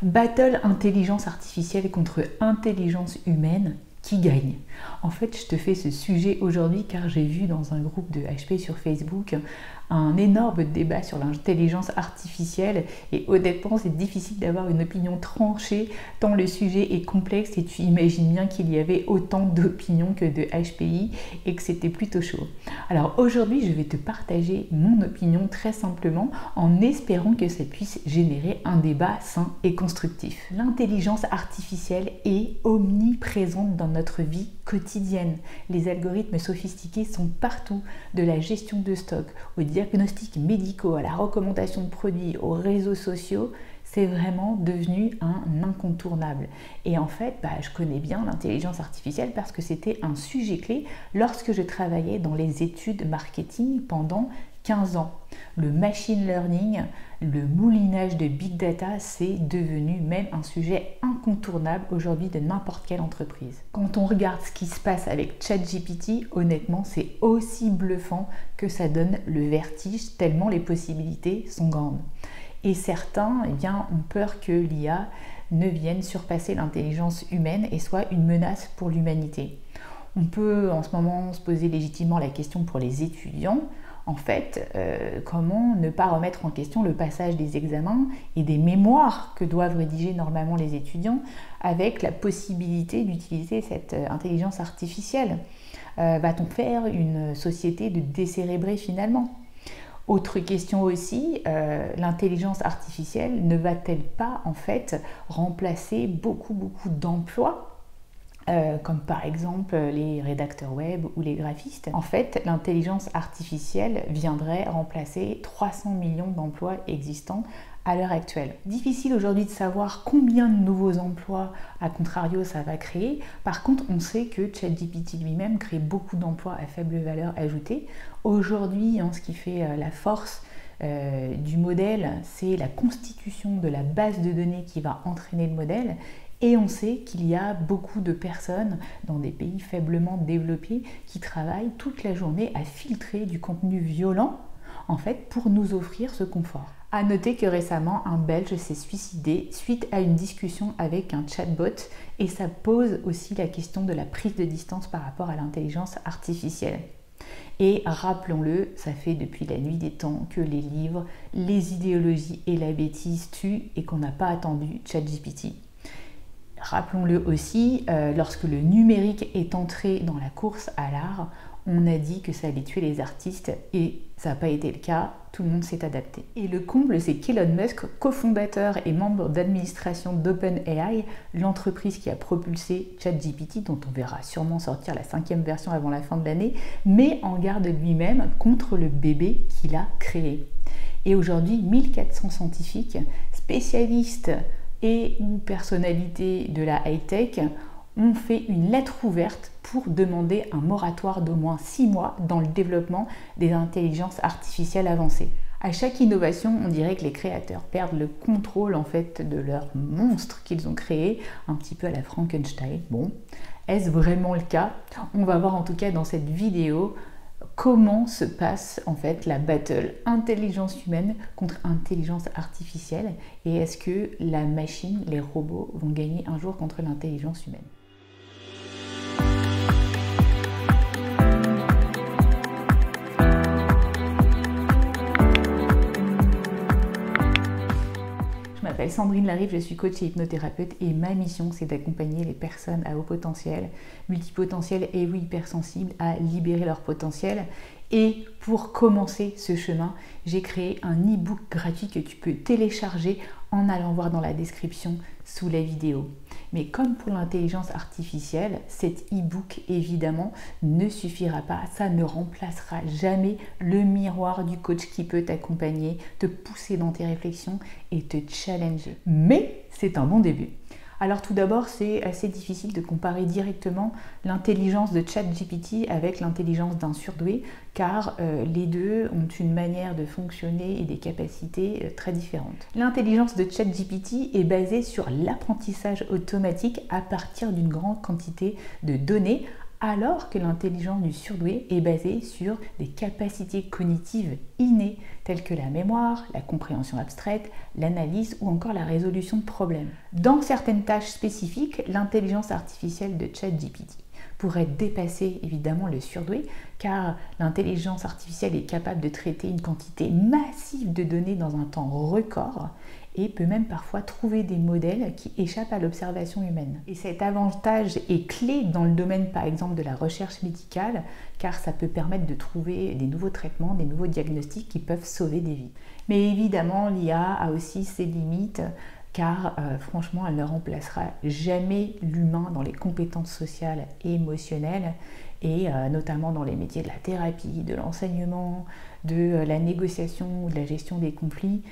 Battle intelligence artificielle contre intelligence humaine, qui gagne? En fait, je te fais ce sujet aujourd'hui car j'ai vu dans un groupe de HP sur Facebook un énorme débat sur l'intelligence artificielle et honnêtement, c'est difficile d'avoir une opinion tranchée tant le sujet est complexe et tu imagines bien qu'il y avait autant d'opinions que de HPI et que c'était plutôt chaud. Alors aujourd'hui, je vais te partager mon opinion très simplement en espérant que ça puisse générer un débat sain et constructif. L'intelligence artificielle est omniprésente dans notre vie quotidienne. Les algorithmes sophistiqués sont partout, de la gestion de stock aux diagnostics médicaux, à la recommandation de produits, aux réseaux sociaux. C'est vraiment devenu un incontournable. Et en fait, je connais bien l'intelligence artificielle parce que c'était un sujet clé lorsque je travaillais dans les études marketing pendant 15 ans. Le machine learning, le moulinage de big data, c'est devenu même un sujet incontournable aujourd'hui de n'importe quelle entreprise. Quand on regarde ce qui se passe avec ChatGPT, honnêtement, c'est aussi bluffant que ça donne le vertige tellement les possibilités sont grandes. Et certains ont peur que l'IA ne vienne surpasser l'intelligence humaine et soit une menace pour l'humanité. On peut en ce moment se poser légitimement la question pour les étudiants. En fait, comment ne pas remettre en question le passage des examens et des mémoires que doivent rédiger normalement les étudiants avec la possibilité d'utiliser cette intelligence artificielle? Va-t-on faire une société de décérébrés finalement? Autre question aussi, l'intelligence artificielle ne va-t-elle pas en fait remplacer beaucoup d'emplois? Comme par exemple les rédacteurs web ou les graphistes. En fait, l'intelligence artificielle viendrait remplacer 300 millions d'emplois existants à l'heure actuelle. Difficile aujourd'hui de savoir combien de nouveaux emplois, à contrario, ça va créer. Par contre, on sait que ChatGPT lui-même crée beaucoup d'emplois à faible valeur ajoutée. Aujourd'hui, ce qui fait la force du modèle, c'est la constitution de la base de données qui va entraîner le modèle. Et on sait qu'il y a beaucoup de personnes dans des pays faiblement développés qui travaillent toute la journée à filtrer du contenu violent, en fait, pour nous offrir ce confort. À noter que récemment, un Belge s'est suicidé suite à une discussion avec un chatbot et ça pose aussi la question de la prise de distance par rapport à l'intelligence artificielle. Et rappelons-le, ça fait depuis la nuit des temps que les livres, les idéologies et la bêtise tuent et qu'on n'a pas attendu ChatGPT. Rappelons-le aussi, lorsque le numérique est entré dans la course à l'art, on a dit que ça allait tuer les artistes et ça n'a pas été le cas, tout le monde s'est adapté. Et le comble, c'est qu'Elon Musk, cofondateur et membre d'administration d'OpenAI, l'entreprise qui a propulsé ChatGPT, dont on verra sûrement sortir la 5e version avant la fin de l'année, met en garde lui-même contre le bébé qu'il a créé. Et aujourd'hui, 1400 scientifiques, spécialistes et ou personnalités de la high-tech ont fait une lettre ouverte pour demander un moratoire d'au moins 6 mois dans le développement des intelligences artificielles avancées. À chaque innovation, on dirait que les créateurs perdent le contrôle en fait de leur monstre qu'ils ont créé, un petit peu à la Frankenstein. Bon, est-ce vraiment le cas? On va voir en tout cas dans cette vidéo comment se passe en fait la battle intelligence humaine contre intelligence artificielle et est-ce que la machine, les robots vont gagner un jour contre l'intelligence humaine? Je m'appelle Sandrine Larive, je suis coach et hypnothérapeute et ma mission c'est d'accompagner les personnes à haut potentiel, multipotentiel et ou hypersensibles à libérer leur potentiel. Et pour commencer ce chemin, j'ai créé un e-book gratuit que tu peux télécharger en allant voir dans la description sous la vidéo. Mais comme pour l'intelligence artificielle, cet e-book évidemment ne suffira pas, ça ne remplacera jamais le miroir du coach qui peut t'accompagner, te pousser dans tes réflexions et te challenger. Mais c'est un bon début. Alors tout d'abord, c'est assez difficile de comparer directement l'intelligence de ChatGPT avec l'intelligence d'un surdoué car les deux ont une manière de fonctionner et des capacités très différentes. L'intelligence de ChatGPT est basée sur l'apprentissage automatique à partir d'une grande quantité de données alors que l'intelligence du surdoué est basée sur des capacités cognitives innées telles que la mémoire, la compréhension abstraite, l'analyse ou encore la résolution de problèmes. Dans certaines tâches spécifiques, l'intelligence artificielle de ChatGPT pourrait dépasser évidemment le surdoué, car l'intelligence artificielle est capable de traiter une quantité massive de données dans un temps record et peut même parfois trouver des modèles qui échappent à l'observation humaine. Et cet avantage est clé dans le domaine par exemple de la recherche médicale, car ça peut permettre de trouver des nouveaux traitements, des nouveaux diagnostics qui peuvent sauver des vies. Mais évidemment, l'IA a aussi ses limites, car franchement, elle ne remplacera jamais l'humain dans les compétences sociales et émotionnelles, et notamment dans les métiers de la thérapie, de l'enseignement, de la négociation ou de la gestion des conflits.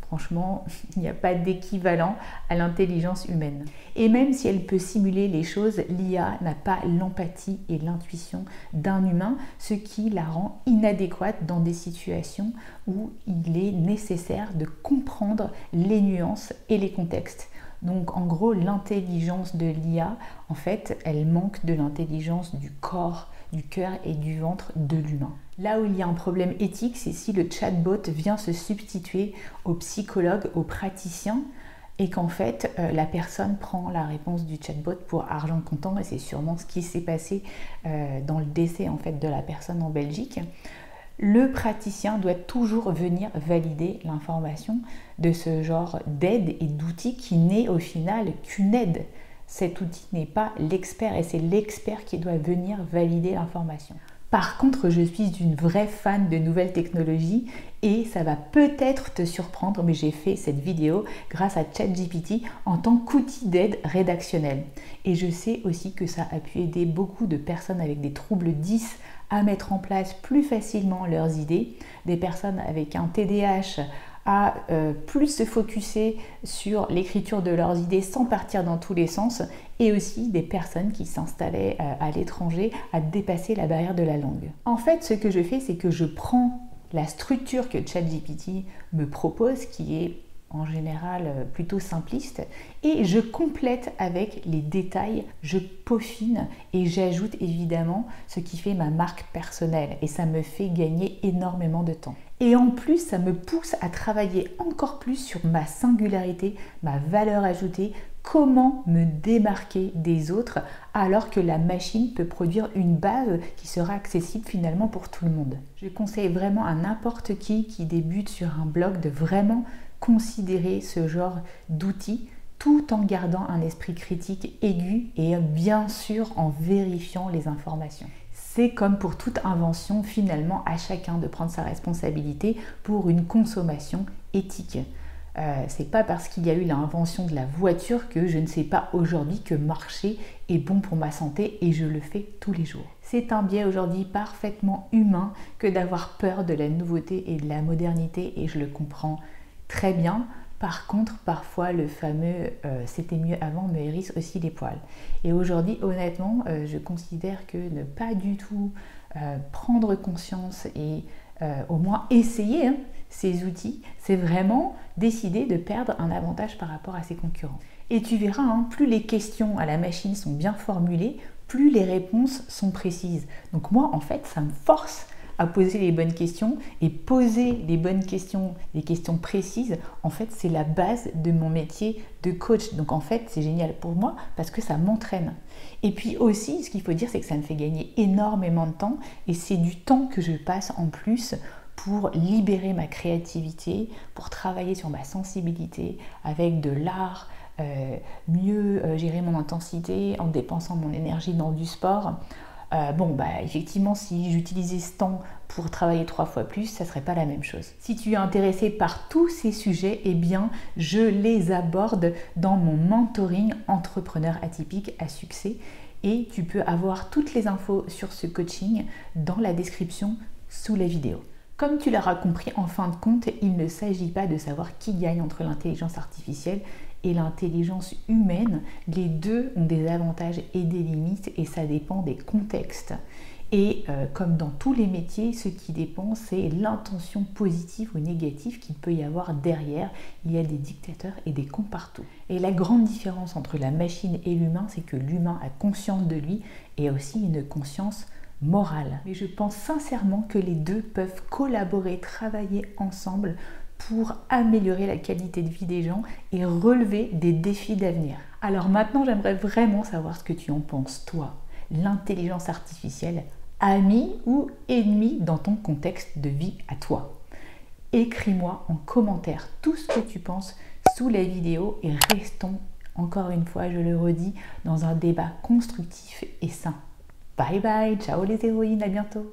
Franchement, il n'y a pas d'équivalent à l'intelligence humaine. Et même si elle peut simuler les choses, l'IA n'a pas l'empathie et l'intuition d'un humain, ce qui la rend inadéquate dans des situations où il est nécessaire de comprendre les nuances et les contextes. Donc en gros, l'intelligence de l'IA, en fait, elle manque de l'intelligence du corps, du cœur et du ventre de l'humain. Là où il y a un problème éthique, c'est si le chatbot vient se substituer au psychologue, au praticien, et qu'en fait, la personne prend la réponse du chatbot pour argent comptant, et c'est sûrement ce qui s'est passé dans le décès en fait, de la personne en Belgique. Le praticien doit toujours venir valider l'information de ce genre d'aide et d'outil qui n'est au final qu'une aide. Cet outil n'est pas l'expert et c'est l'expert qui doit venir valider l'information. Par contre, je suis une vraie fan de nouvelles technologies et ça va peut-être te surprendre, mais j'ai fait cette vidéo grâce à ChatGPT en tant qu'outil d'aide rédactionnelle. Et je sais aussi que ça a pu aider beaucoup de personnes avec des troubles 10 à mettre en place plus facilement leurs idées, des personnes avec un TDAH à plus se focuser sur l'écriture de leurs idées sans partir dans tous les sens, et aussi des personnes qui s'installaient à l'étranger à dépasser la barrière de la langue. En fait, ce que je fais, c'est que je prends la structure que ChatGPT me propose, qui est en général plutôt simpliste, et je complète avec les détails, je peaufine et j'ajoute évidemment ce qui fait ma marque personnelle et ça me fait gagner énormément de temps. Et en plus, ça me pousse à travailler encore plus sur ma singularité, ma valeur ajoutée, comment me démarquer des autres alors que la machine peut produire une base qui sera accessible finalement pour tout le monde. Je conseille vraiment à n'importe qui débute sur un blog de vraiment considérer ce genre d'outils tout en gardant un esprit critique aigu et bien sûr en vérifiant les informations. C'est comme pour toute invention, finalement, à chacun de prendre sa responsabilité pour une consommation éthique. C'est pas parce qu'il y a eu l'invention de la voiture que je ne sais pas aujourd'hui que marcher est bon pour ma santé et je le fais tous les jours. C'est un biais aujourd'hui parfaitement humain que d'avoir peur de la nouveauté et de la modernité et je le comprends très bien. Par contre, parfois le fameux c'était mieux avant me hérisse aussi les poils. Et aujourd'hui, honnêtement, je considère que ne pas du tout prendre conscience et au moins essayer ces outils, c'est vraiment décider de perdre un avantage par rapport à ses concurrents. Et tu verras, plus les questions à la machine sont bien formulées, plus les réponses sont précises. Donc moi, en fait, ça me force à poser les bonnes questions et poser les bonnes questions, les questions précises, en fait c'est la base de mon métier de coach. Donc en fait c'est génial pour moi parce que ça m'entraîne. Et puis aussi ce qu'il faut dire c'est que ça me fait gagner énormément de temps et c'est du temps que je passe en plus pour libérer ma créativité, pour travailler sur ma sensibilité avec de l'art, mieux gérer mon intensité en dépensant mon énergie dans du sport. Effectivement, si j'utilisais ce temps pour travailler 3 fois plus, ça ne serait pas la même chose. Si tu es intéressé par tous ces sujets, eh bien, je les aborde dans mon mentoring Entrepreneur atypique à succès et tu peux avoir toutes les infos sur ce coaching dans la description sous la vidéo. Comme tu l'auras compris, en fin de compte, il ne s'agit pas de savoir qui gagne entre l'intelligence artificielle et l'intelligence humaine. Les deux ont des avantages et des limites et ça dépend des contextes. Et comme dans tous les métiers, ce qui dépend, c'est l'intention positive ou négative qu'il peut y avoir derrière. Il y a des dictateurs et des cons partout. Et la grande différence entre la machine et l'humain, c'est que l'humain a conscience de lui et a aussi une conscience morale. Mais je pense sincèrement que les deux peuvent collaborer, travailler ensemble pour améliorer la qualité de vie des gens et relever des défis d'avenir. Alors maintenant, j'aimerais vraiment savoir ce que tu en penses, toi. L'intelligence artificielle, ami ou ennemi dans ton contexte de vie à toi? Écris-moi en commentaire tout ce que tu penses sous la vidéo et restons, encore une fois, je le redis, dans un débat constructif et sain. Bye bye, ciao les héroïnes, à bientôt.